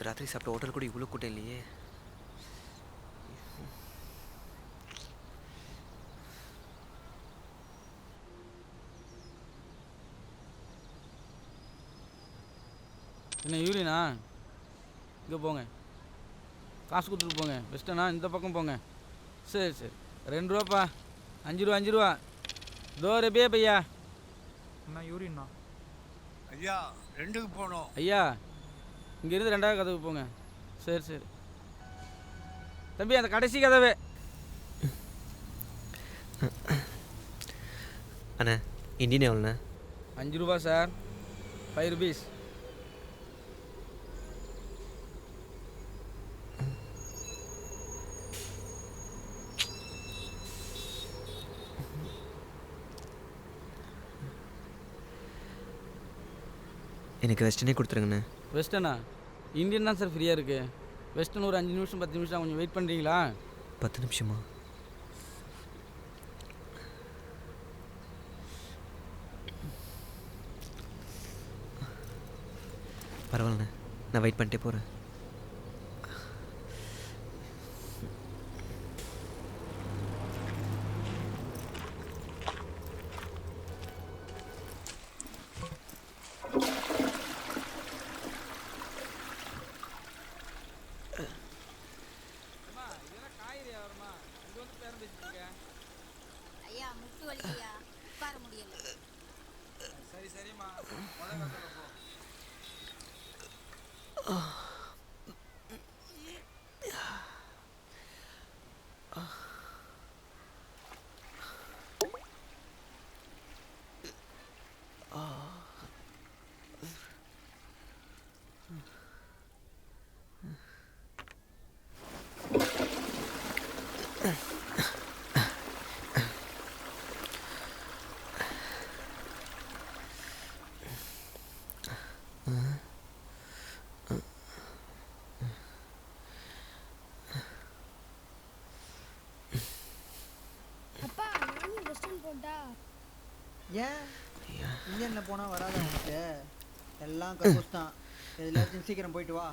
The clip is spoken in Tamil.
ராத்திரி சாப்பிட்ட ஹோட்டல் கூட இவ்வளோ கூட்டம் இல்லையே. என்ன யூரினா? இங்கே போங்க, காசு கொடுத்துட்டு போங்க. பெஸ்ட்டண்ணா இந்த பக்கம் போங்க. சரி சரி, 2 ரூபாப்பா. 5 ரூபா 5 ரூபா. தோ ரெபியே பையா. அண்ணா யூரின்ண்ணா. ஐயா 2க்கு போகணும். ஐயா இங்கேருந்து 2வது கதவு போங்க. சரி சரி தம்பி, அந்த கடைசி கதவு. அண்ணா இந்தியன் எவ்வளோண்ணா? 5 ரூபா சார். 5 rupees. எனக்கு வெஸ்டர்னே கொடுத்துருங்கண்ணே. வெஸ்டர்னா? இந்தியன் தான் சார் ஃப்ரீயாக இருக்குது. வெஸ்டர்ன் ஒரு 5 நிமிஷம் 10 நிமிஷம் கொஞ்சம் வெயிட் பண்ணுறீங்களா? 10 நிமிஷமா? பரவாயில்லண்ணே, நான் வெயிட் பண்ணிட்டே போகிறேன். ஐயா முட்டு வலியா, உட்கார முடியல. சரி சரிம்மா, முதல்ல போ. அப்பா நானும் வெஸ்டர்ன் போட்டா? ஏன் இந்தியனில் போனால் வராத உனக்கு? எல்லாம் கக்கூஸ் தான். எதுலாச்சும் சீக்கிரம் போயிட்டு வா.